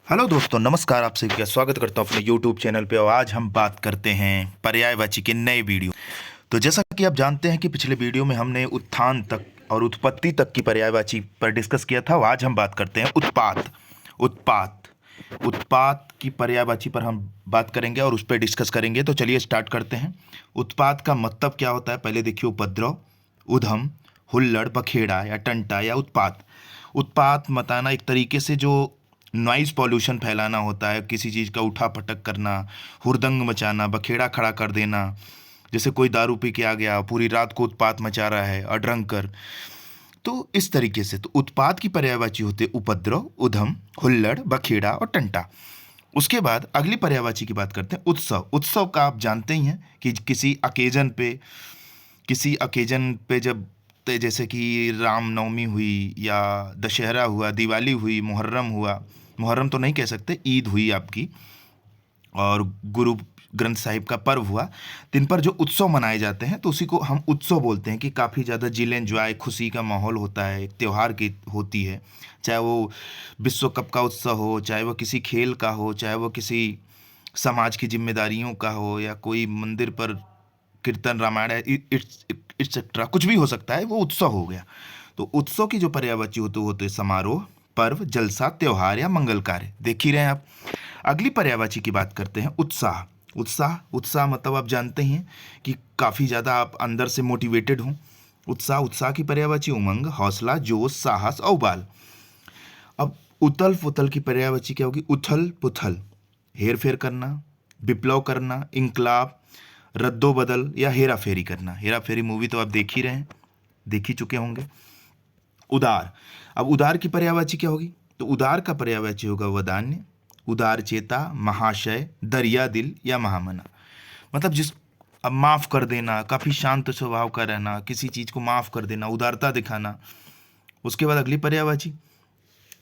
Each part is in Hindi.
हेलो दोस्तों, नमस्कार। आप सभी का स्वागत करता हूं अपने यूट्यूब चैनल पे। और आज हम बात करते हैं पर्यायवाची के नए वीडियो। तो जैसा कि आप जानते हैं कि पिछले वीडियो में हमने उत्थान तक और उत्पत्ति तक की पर्यायवाची पर डिस्कस किया था। आज हम बात करते हैं उत्पात। उत्पात उत्पात की पर्यायवाची पर हम बात करेंगे और उस पर डिस्कस करेंगे। तो चलिए स्टार्ट करते हैं। उत्पात का मतलब क्या होता है, पहले देखिए। उपद्रव, उधम, हुल्लड़, बखेड़ा या टंटा या उत्पात। उत्पात बताना एक तरीके से जो नॉइज पॉल्यूशन फैलाना होता है, किसी चीज़ का उठा पटक करना, हुरदंग मचाना, बखेड़ा खड़ा कर देना। जैसे कोई दारू पी के आ गया, पूरी रात को उत्पात मचा रहा है अड्रंक कर। तो इस तरीके से तो उत्पात की पर्यायवाची होते उपद्रव, उधम, हुल्लड़, बखेड़ा और टंटा। उसके बाद अगली पर्यायवाची की बात करते हैं उत्सव। उत्सव का आप जानते ही हैं कि किसी अकेजन पे जब जैसे कि रामनवमी हुई या दशहरा हुआ, दिवाली हुई, मुहर्रम हुआ। मुहर्रम तो नहीं कह सकते, ईद हुई आपकी, और गुरु ग्रंथ साहिब का पर्व हुआ। दिन पर जो उत्सव मनाए जाते हैं तो उसी को हम उत्सव बोलते हैं। कि काफ़ी ज़्यादा जिल एंजॉय, खुशी का माहौल होता है, एक त्यौहार की होती है। चाहे वो विश्व कप का उत्सव हो, चाहे वो किसी खेल का हो, चाहे वो किसी समाज की जिम्मेदारियों का हो, या कोई मंदिर पर कीर्तन रामायण एक्सेट्रा कुछ भी हो सकता है, वो उत्सव हो गया। तो उत्सव की जो पर्यायवाची होते समारोह, पर्व, जलसा, त्योहार या मंगल कार्य। देख ही रहे हैं आप। अगली पर्यायवाची की बात करते हैं उत्साह। उत्साह मतलब आप जानते ही हैं कि काफ़ी ज़्यादा आप अंदर से मोटिवेटेड हों। उत्साह की पर्यायवाची उमंग, हौसला, जोश, साहस और उबाल। अब उथल पुथल की पर्यायवाची क्या होगी? उथल पुथल, हेर फेर करना, विप्लव करना, इंकलाब, रद्दो बदल या हेरा फेरी करना। हेरा फेरी मूवी तो आप देख ही रहे हैं, देख ही चुके होंगे। उदार। अब उदार की पर्यायवाची क्या होगी? तो उदार का पर्यायवाची होगा वदान्य, उदार चेता, महाशय, दरिया दिल या महामना। मतलब जिस अब माफ़ कर देना, काफ़ी शांत स्वभाव का रहना, किसी चीज़ को माफ़ कर देना, उदारता दिखाना। उसके बाद अगली पर्यायवाची,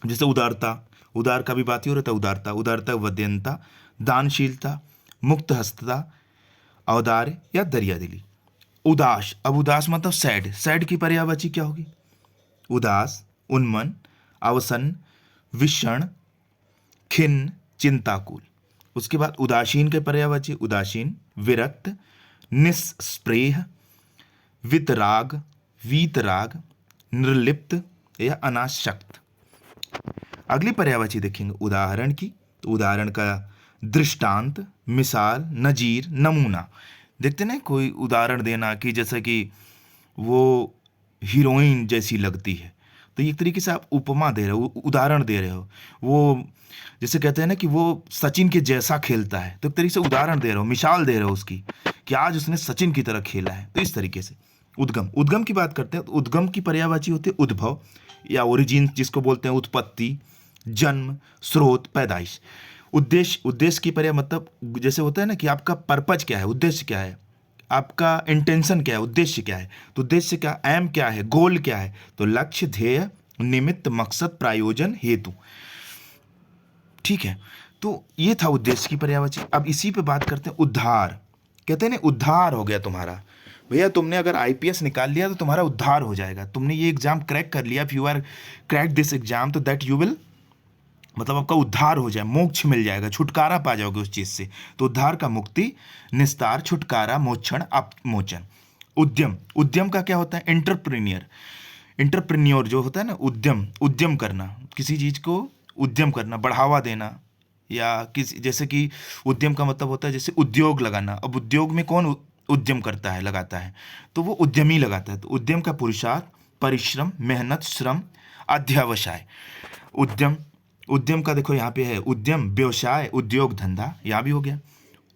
जैसे उदारता, उदार का भी बात ही हो रहा था। उदारता वद्यंता, दानशीलता, मुक्त हस्तता, औदार्य या दरिया दिली। उदास। अब उदास मतलब सैड की पर्यायवाची क्या होगी? उदास, उन्मन, अवसन, विषण, खिन्न, चिंताकुल। उसके बाद उदासीन के पर्यायवाची उदासीन, विरक्त, निस्प्रेह, वितराग, वीतराग, निर्लिप्त या अनासक्त। अगली पर्यायवाची देखेंगे उदाहरण की। तो उदाहरण का दृष्टांत, मिसाल, नजीर, नमूना। देखते ना कोई उदाहरण देना कि जैसे कि वो हीरोइन जैसी लगती है, तो एक तरीके से आप उपमा दे रहे हो, उदाहरण दे रहे हो। वो जैसे कहते हैं ना कि वो सचिन के जैसा खेलता है, तो एक तरीके से उदाहरण दे रहे हो, मिसाल दे रहे हो उसकी कि आज उसने सचिन की तरह खेला है। तो इस तरीके से उद्गम की बात करते हैं। तो उद्गम की पर्यायवाची होती है उद्भव या ओरिजिन, जिसको बोलते हैं उत्पत्ति, जन्म, स्रोत, पैदाइश। उद्देश्य की पर्याय मतलब जैसे होता है ना कि आपका पर्पज क्या है, उद्देश्य क्या है, आपका इंटेंशन क्या है, उद्देश्य क्या है। तो उद्देश्य क्या, एम क्या है, गोल क्या है? तो लक्ष्य, ध्येय, निमित्त, मकसद, प्रायोजन, हेतु। ठीक है, तो ये था उद्देश्य की पर्यायवाची। अब इसी पे बात करते हैं उद्धार। कहते हैं ना उद्धार हो गया तुम्हारा। भैया तुमने अगर आईपीएस निकाल लिया तो तुम्हारा उद्धार हो जाएगा। तुमने ये एग्जाम क्रैक कर लिया, if you are crack this exam, तो दैट यू विल, मतलब आपका उद्धार हो जाए, मोक्ष मिल जाएगा, छुटकारा पा जाओगे उस चीज से। तो उद्धार का मुक्ति, निस्तार, छुटकारा, मोक्षण, अपमोचन। उद्यम का क्या होता है? इंटरप्रेन्योर जो होता है ना, उद्यम करना, किसी चीज को उद्यम करना, बढ़ावा देना। या किसी जैसे कि उद्यम का मतलब होता है जैसे उद्योग लगाना। अब उद्योग में कौन उद्यम करता है, लगाता है? तो वो उद्यमी लगाता है। तो उद्यम का पुरुषार्थ, परिश्रम, मेहनत, श्रम, अध्यवसाय। उद्यम उद्यम का देखो यहाँ पे है उद्यम, व्यवसाय, उद्योग, धंधा, यहाँ भी हो गया।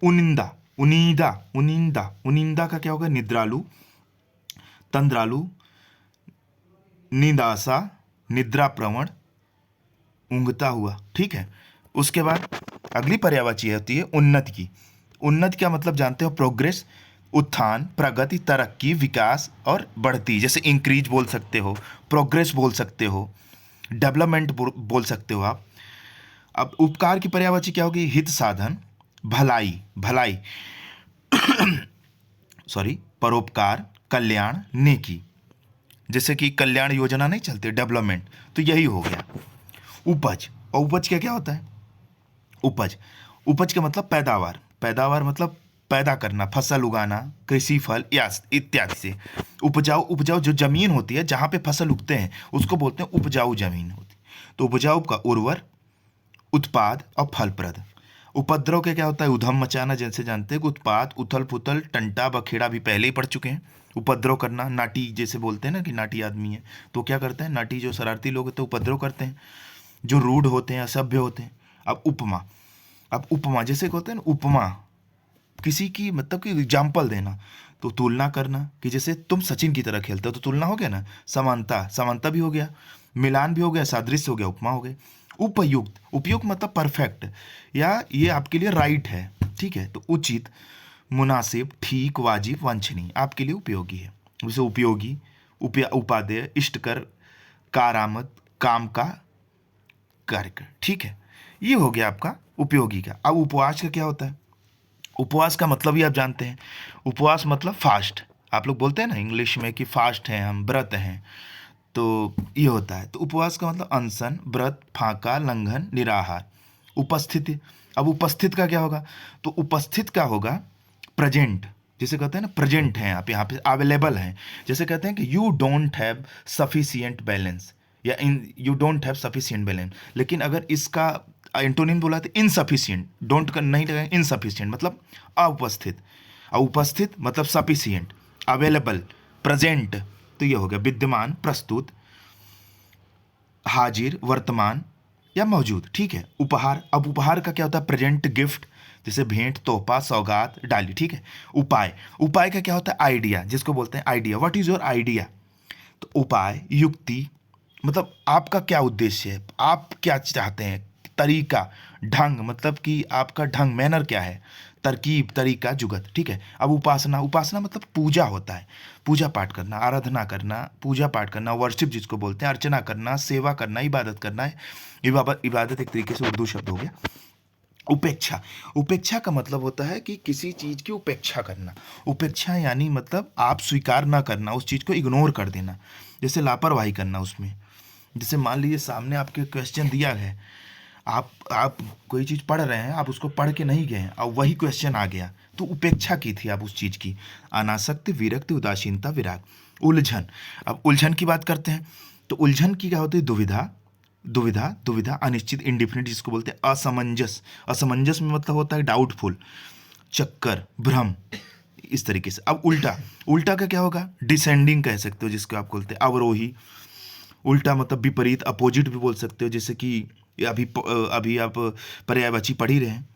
उनिंदा, उनिंदा का क्या होगा? निद्रालु, तंद्रालु, निदासा, निद्रा प्रवण, ऊँघता हुआ। ठीक है। उसके बाद अगली पर्यायवाची होती है उन्नति की। उन्नति का मतलब जानते हो? प्रोग्रेस, उत्थान, प्रगति, तरक्की, विकास और बढ़ती। जैसे इंक्रीज बोल सकते हो, प्रोग्रेस बोल सकते हो, डेवलपमेंट बोल सकते हो आप। अब उपकार की पर्यायवाची क्या होगी? हित साधन, भलाई सॉरी, परोपकार, कल्याण, नेकी। जैसे कि कल्याण योजना नहीं चलती, डेवलपमेंट, तो यही हो गया। उपज। और उपज क्या क्या होता है? उपज, उपज का मतलब पैदावार, पैदावार मतलब पैदा करना, फसल उगाना, कृषि फल या इत्यादि से। उपजाऊ, उपजाऊ जो जमीन होती है जहाँ पे फसल उगते हैं उसको बोलते हैं उपजाऊ जमीन होती। तो उपजाऊ का उर्वर, उत्पाद और फलप्रद। उपद्रव के क्या होता है? उधम मचाना, जैसे जानते हैं कि उत्पात, उथल पुथल, टंटा बखेड़ा भी पहले ही पढ़ चुके हैं। उपद्रव करना, नाटी जैसे बोलते हैं ना कि नाटी आदमी है तो क्या करते हैं, नाटी जो शरारती लोग होते हैं उपद्रव करते हैं, जो रूढ़ होते हैं, असभ्य होते हैं। अब उपमा, अब उपमा जैसे होते हैं ना, उपमा किसी की मतलब कि एग्जाम्पल देना, तो तुलना करना कि जैसे तुम सचिन की तरह खेलते हो तो तुलना हो गया ना, समानता, समानता भी हो गया, मिलान भी हो गया, सादृश्य हो गया, उपमा हो गई। उपयुक्त, उपयुक्त मतलब परफेक्ट, या ये आपके लिए राइट है, ठीक है। तो उचित, मुनासिब, ठीक, वाजिब, वांछनीय आपके लिए उपयोगी है। जैसे उपयोगी, उपादेय, इष्टकर, कारामद, काम का, कार्यकर, ठीक है। ये हो गया आपका उपयोगी का। अब उपवास का क्या होता है? उपवास का मतलब ही आप जानते हैं, उपवास मतलब फास्ट। आप लोग बोलते हैं ना इंग्लिश में कि फास्ट हैं हम, व्रत हैं, तो ये होता है। तो उपवास का मतलब अनशन, व्रत, फाका, लंघन, निराहार। उपस्थिति, अब उपस्थित का क्या होगा? तो उपस्थित का होगा प्रेजेंट, जिसे कहते हैं ना प्रेजेंट हैं आप, यहाँ पे अवेलेबल हैं। जैसे कहते हैं कि you don't have sufficient balance, या in you don't have sufficient balance. लेकिन अगर इसका एंटोनिम बोला तो इनसफिशियंट, डोंट कर नहीं लगा, इनसफिशियंट मतलब अनुपस्थित, और उपस्थित मतलब सफिशियंट, अवेलेबल, प्रेजेंट। तो ये हो गया विद्यमान, प्रस्तुत, हाजिर, वर्तमान या मौजूद, ठीक है। उपहार, अब उपहार का क्या होता है? प्रेजेंट, गिफ्ट, जैसे भेंट, तोहफा, सौगात, डाली, ठीक है। उपाय, उपाय का क्या होता है? आइडिया, जिसको बोलते हैं idea, what is your idea. तो उपाय, युक्ति मतलब आपका क्या उद्देश्य है, आप क्या चाहते हैं। तरीका, ढंग मतलब कि आपका ढंग, मैनर क्या है। तरकीब, तरीका, जुगत, ठीक है। अब उपासना, उपासना मतलब पूजा होता है, पूजा पाठ करना, आराधना करना, पूजा पाठ करना, वर्शिप जिसको बोलते हैं, अर्चना करना, सेवा करना, इबादत करना है। इबादत एक तरीके से उर्दू शब्द हो गया। उपेक्षा, उपेक्षा का मतलब होता है कि किसी चीज़ की उपेक्षा करना। उपेक्षा यानी मतलब आप स्वीकार ना करना, उस चीज़ को इग्नोर कर देना, जैसे लापरवाही करना उसमें। जैसे मान लीजिए सामने आपके क्वेश्चन दिया है, आप कोई चीज़ पढ़ रहे हैं, आप उसको पढ़ के नहीं गए और वही क्वेश्चन आ गया, तो उपेक्षा की थी आप उस चीज़ की। अनासक्ति, विरक्ति, उदासीनता, विराग। उलझन, अब उलझन की बात करते हैं, तो उलझन की क्या होती है? दुविधा, दुविधा, दुविधा, अनिश्चित, इंडिफिनिट जिसको बोलते हैं, असमंजस, असमंजस में मतलब होता है डाउटफुल, चक्कर, भ्रम, इस तरीके से। अब उल्टा, उल्टा का क्या होगा? डिसेंडिंग कह सकते हो जिसको आप बोलते हैं, अवरोही। उल्टा मतलब विपरीत, अपोजिट भी बोल सकते हो, जैसे कि अभी आप पर्यायवाची पढ़ ही रहे हैं।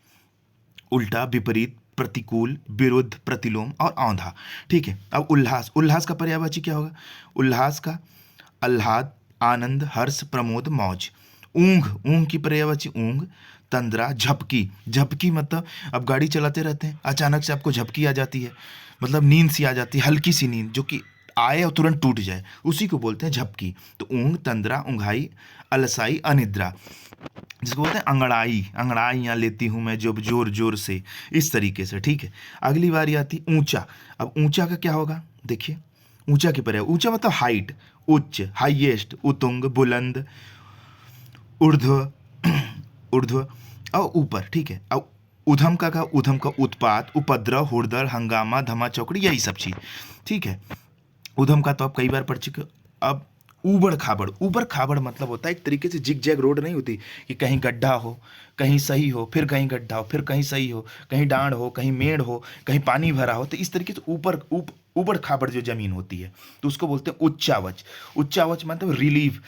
उल्टा, विपरीत, प्रतिकूल, विरुद्ध, प्रतिलोम और औंधा, ठीक है। अब उल्लास, उल्लास का पर्यायवाची क्या होगा? उल्लास का आह्लाद, आनंद, हर्ष, प्रमोद, मौज। ऊंघ, ऊंघ की पर्यायवाची ऊंघ, तंद्रा, झपकी, झपकी मतलब अब गाड़ी चलाते रहते हैं, अचानक से आपको झपकी आ जाती है, मतलब नींद सी आ जाती है, हल्की सी नींद जो कि आए और तुरंत टूट जाए, उसी को बोलते हैं झपकी। तो ऊंघ, तंद्रा, ऊंघाई, अलसाई, अनिद्रा, जिसको बोलते हैं अंगड़ाई, अंगड़ाई यहाँ लेती हूँ मैं जब जोर जोर से, इस तरीके से, ठीक है। अगली बारी आती ऊंचा। अब ऊंचा का क्या होगा? देखिए ऊंचा की पर्याय, ऊंचा मतलब हाइट, उच्च, हाईएस्ट, उतुंग, बुलंद, ऊर्ध्व, ऊर्ध्व और ऊपर, ठीक है। अब उधम का उधम का उत्पात, उपद्रव, हुड़दड़, हंगामा, धमा चौकड़ी, यही सब चीज़, ठीक है। उधम का तो आप कई बार पढ़ चुके हो। अब ऊबड़ खाबड़, ऊबड़ खाबड़ मतलब होता है एक तरीके से जिग जैग रोड नहीं होती कि कहीं गड्ढा हो, कहीं सही हो, फिर कहीं गड्ढा हो, फिर कहीं सही हो, कहीं डांड हो, कहीं मेड़ हो, कहीं पानी भरा हो, तो इस तरीके से ऊबड़ खाबड़ जो जमीन होती है तो उसको बोलते हैं उच्चावच। उच्चावच मतलब रिलीफ।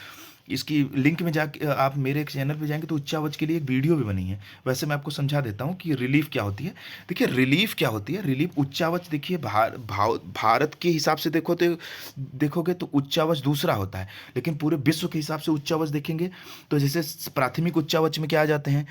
इसकी लिंक में जाके आप मेरे चैनल पे जाएंगे तो उच्चावच के लिए एक वीडियो भी बनी है। वैसे मैं आपको समझा देता हूँ कि रिलीफ क्या होती है। देखिए रिलीफ क्या होती है, रिलीफ उच्चावच देखिए भारत के हिसाब से देखोगे तो उच्चावच दूसरा होता है, लेकिन पूरे विश्व के हिसाब से उच्चावच देखेंगे तो जैसे प्राथमिक उच्चावच में क्या आ जाते हैं?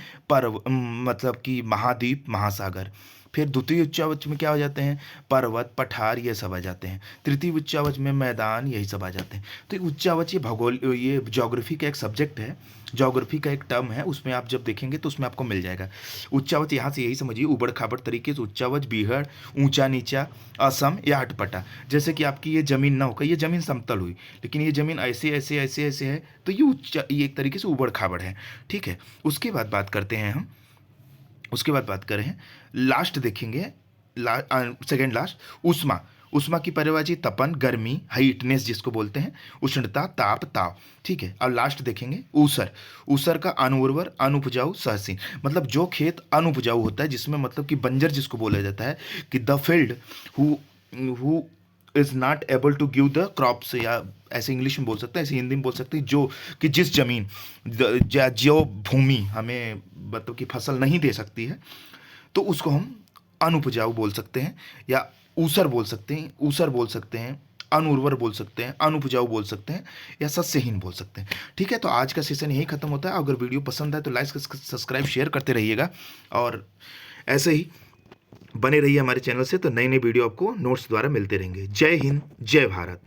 मतलब कि महाद्वीप, महासागर। फिर द्वितीय उच्चावच में क्या हो जाते हैं? पर्वत, पठार, ये सब आ जाते हैं। तृतीय उच्चावच में मैदान, यही सब आ जाते हैं। तो ये उच्चावच, ये भूगोल, ये ज्योग्राफी का एक सब्जेक्ट है, ज्योग्राफी का एक टर्म है, उसमें आप जब देखेंगे तो उसमें आपको मिल जाएगा। उच्चावच यहाँ से यही समझिए, ऊबड़ खाबड़ तरीके से उच्चावच, बीहड़, ऊंचा नीचा, असम या अटपटा। जैसे कि आपकी ये जमीन ना होकर ये जमीन समतल हुई, लेकिन ये जमीन ऐसे ऐसे ऐसे ऐसे है, तो ये एक तरीके से ऊबड़ खाबड़ है, ठीक है। उसके बाद बात करते हैं हम उसके बाद बात करें, लास्ट देखेंगे, सेकेंड लास्ट, ऊष्मा। ऊष्मा की परिभाषा तपन, गर्मी, हाइटनेस जिसको बोलते हैं, उष्णता, ताप, ताव। ठीक है। अब लास्ट देखेंगे ऊसर। ऊसर का अनुर्वर, अनुपजाऊ, सहसीन। मतलब जो खेत अनुपजाऊ होता है, जिसमें मतलब कि बंजर जिसको बोला जाता है, कि the field who is not able to give the crops, या ऐसे इंग्लिश में बोल सकते हैं, ऐसे हिंदी में बोल सकते हैं, जो कि जिस जमीन, जो भूमि हमें मतलब कि फसल नहीं दे सकती है, तो उसको हम अनुपजाऊ बोल सकते हैं, या ऊसर बोल सकते हैं, ऊसर बोल सकते हैं, अनुर्वर बोल सकते हैं, अनुपजाऊ बोल सकते हैं, या सस्यहीन बोल सकते हैं। ठीक है। तो आज का सेशन यही खत्म होता है। अगर वीडियो पसंद आए तो लाइक, सब्सक्राइब, शेयर करते रहिएगा, और ऐसे ही बने रहिए हमारे चैनल से। तो नई नई वीडियो आपको नोट्स द्वारा मिलते रहेंगे। जय हिंद, जय भारत।